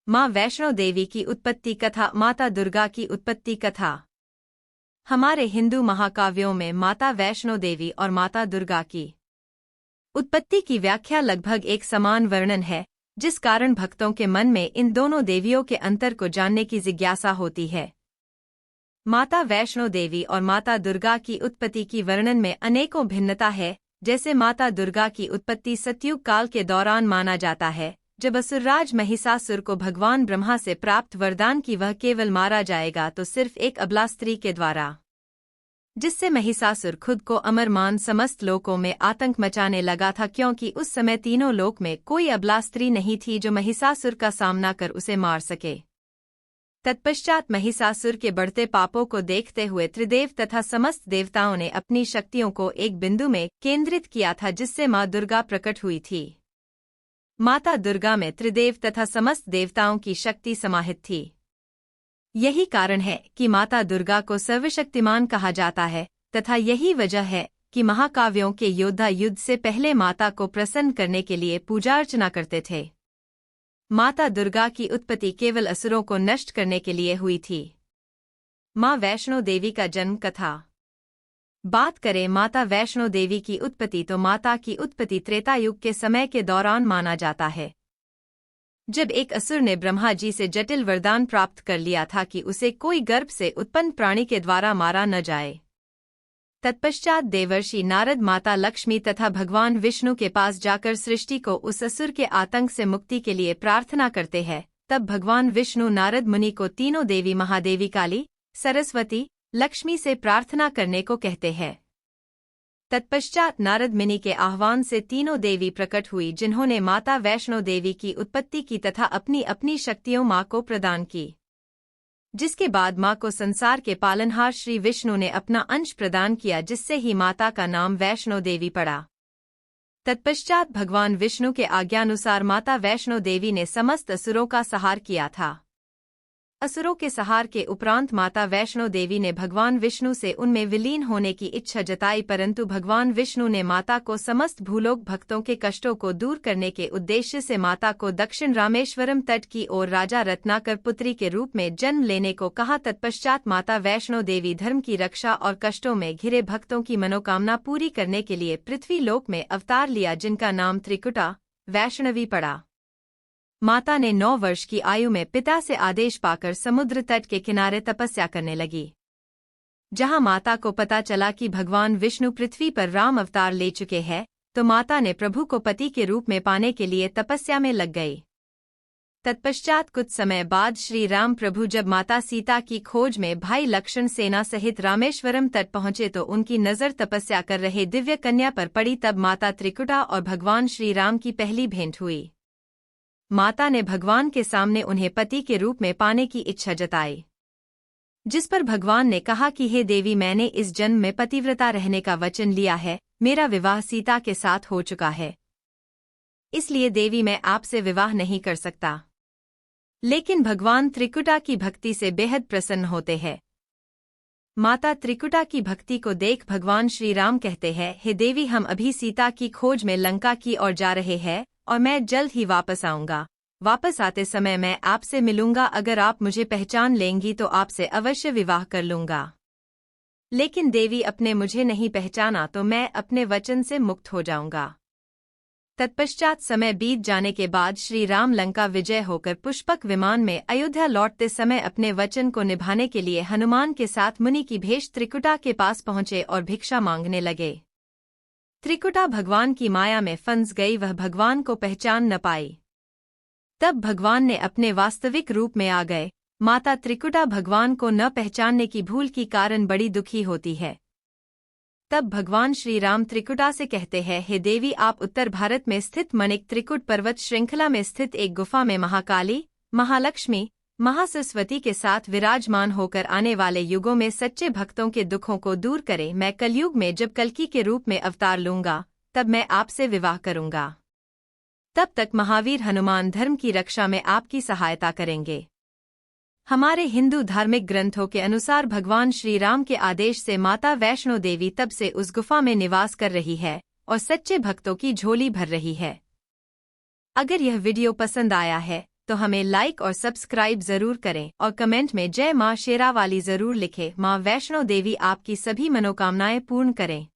माँ वैष्णो देवी की उत्पत्ति कथा। माता दुर्गा की उत्पत्ति कथा। हमारे हिंदू महाकाव्यों में माता वैष्णो देवी और माता दुर्गा की उत्पत्ति की व्याख्या लगभग एक समान वर्णन है, जिस कारण भक्तों के मन में इन दोनों देवियों के अंतर को जानने की जिज्ञासा होती है। माता वैष्णो देवी और माता दुर्गा की उत्पत्ति की वर्णन में अनेकों भिन्नता है। जैसे माता दुर्गा की उत्पत्ति सतयुग काल के दौरान माना जाता है, जब असुरराज महिषासुर को भगवान ब्रह्मा से प्राप्त वरदान कि वह केवल मारा जाएगा तो सिर्फ एक अबला स्त्री के द्वारा, जिससे महिषासुर खुद को अमर मान समस्त लोकों में आतंक मचाने लगा था, क्योंकि उस समय तीनों लोक में कोई अबला स्त्री नहीं थी जो महिषासुर का सामना कर उसे मार सके। तत्पश्चात महिषासुर के बढ़ते पापों को देखते हुए त्रिदेव तथा समस्त देवताओं ने अपनी शक्तियों को एक बिंदु में केंद्रित किया था, जिससे माँ दुर्गा प्रकट हुई थी। माता दुर्गा में त्रिदेव तथा समस्त देवताओं की शक्ति समाहित थी। यही कारण है कि माता दुर्गा को सर्वशक्तिमान कहा जाता है, तथा यही वजह है कि महाकाव्यों के योद्धा युद्ध से पहले माता को प्रसन्न करने के लिए पूजा अर्चना करते थे। माता दुर्गा की उत्पत्ति केवल असुरों को नष्ट करने के लिए हुई थी। माँ वैष्णो देवी का जन्म कथा। बात करें माता वैष्णो देवी की उत्पत्ति तो माता की उत्पत्ति त्रेता युग के समय के दौरान माना जाता है, जब एक असुर ने ब्रह्मा जी से जटिल वरदान प्राप्त कर लिया था कि उसे कोई गर्भ से उत्पन्न प्राणी के द्वारा मारा न जाए। तत्पश्चात देवर्षि नारद माता लक्ष्मी तथा भगवान विष्णु के पास जाकर सृष्टि को उस असुर के आतंक से मुक्ति के लिए प्रार्थना करते हैं। तब भगवान विष्णु नारद मुनि को तीनों देवी महादेवी काली, सरस्वती, लक्ष्मी से प्रार्थना करने को कहते हैं। तत्पश्चात नारद मुनि के आह्वान से तीनों देवी प्रकट हुई, जिन्होंने माता वैष्णो देवी की उत्पत्ति की तथा अपनी अपनी शक्तियों माँ को प्रदान की, जिसके बाद माँ को संसार के पालनहार श्री विष्णु ने अपना अंश प्रदान किया, जिससे ही माता का नाम वैष्णो देवी पड़ा। तत्पश्चात भगवान विष्णु के आज्ञानुसार माता वैष्णो देवी ने समस्त असुरों का संहार किया था। असुरों के संहार के उपरांत माता वैष्णो देवी ने भगवान विष्णु से उनमें विलीन होने की इच्छा जताई, परंतु भगवान विष्णु ने माता को समस्त भूलोक भक्तों के कष्टों को दूर करने के उद्देश्य से माता को दक्षिण रामेश्वरम तट की ओर राजा रत्नाकर पुत्री के रूप में जन्म लेने को कहा। तत्पश्चात माता वैष्णो देवी धर्म की रक्षा और कष्टों में घिरे भक्तों की मनोकामना पूरी करने के लिए पृथ्वी लोक में अवतार लिया, जिनका नाम त्रिकुटा वैष्णवी पड़ा। माता ने 9 वर्ष की आयु में पिता से आदेश पाकर समुद्र तट के किनारे तपस्या करने लगी। जहां माता को पता चला कि भगवान विष्णु पृथ्वी पर राम अवतार ले चुके हैं, तो माता ने प्रभु को पति के रूप में पाने के लिए तपस्या में लग गई। तत्पश्चात कुछ समय बाद श्री राम प्रभु जब माता सीता की खोज में भाई लक्ष्मण सेना सहित रामेश्वरम तट पहुंचे तो उनकी नजर तपस्या कर रहे दिव्य कन्या पर पड़ी। तब माता त्रिकुटा और भगवान श्री राम की पहली भेंट हुई। माता ने भगवान के सामने उन्हें पति के रूप में पाने की इच्छा जताई, जिस पर भगवान ने कहा कि हे देवी, मैंने इस जन्म में पतिव्रता रहने का वचन लिया है। मेरा विवाह सीता के साथ हो चुका है, इसलिए देवी मैं आपसे विवाह नहीं कर सकता। लेकिन भगवान त्रिकुटा की भक्ति से बेहद प्रसन्न होते हैं। माता त्रिकुटा की भक्ति को देख भगवान श्री राम कहते हैं, हे देवी, हम अभी सीता की खोज में लंका की ओर जा रहे हैं और मैं जल्द ही वापस आऊंगा। वापस आते समय मैं आपसे मिलूंगा। अगर आप मुझे पहचान लेंगी तो आपसे अवश्य विवाह कर लूंगा। लेकिन देवी, अपने मुझे नहीं पहचाना तो मैं अपने वचन से मुक्त हो जाऊंगा। तत्पश्चात समय बीत जाने के बाद श्री राम लंका विजय होकर पुष्पक विमान में अयोध्या लौटते समय अपने वचन को निभाने के लिए हनुमान के साथ मुनि की भेष त्रिकुटा के पास पहुंचे और भिक्षा मांगने लगे। त्रिकुटा भगवान की माया में फंस गई, वह भगवान को पहचान न पाई। तब भगवान ने अपने वास्तविक रूप में आ गए। माता त्रिकुटा भगवान को न पहचानने की भूल के कारण बड़ी दुखी होती है। तब भगवान श्री राम त्रिकुटा से कहते हैं, हे देवी, आप उत्तर भारत में स्थित मणिक त्रिकुट पर्वत श्रृंखला में स्थित एक गुफा में महाकाली, महालक्ष्मी, महासरस्वती के साथ विराजमान होकर आने वाले युगों में सच्चे भक्तों के दुखों को दूर करें। मैं कलयुग में जब कल्कि के रूप में अवतार लूंगा, तब मैं आपसे विवाह करूंगा। तब तक महावीर हनुमान धर्म की रक्षा में आपकी सहायता करेंगे। हमारे हिंदू धार्मिक ग्रंथों के अनुसार भगवान श्री राम के आदेश से माता वैष्णो देवी तब से उस गुफा में निवास कर रही है और सच्चे भक्तों की झोली भर रही है। अगर यह वीडियो पसंद आया है तो हमें लाइक और सब्सक्राइब जरूर करें और कमेंट में जय मां शेरावाली जरूर लिखें। मां वैष्णो देवी आपकी सभी मनोकामनाएं पूर्ण करें।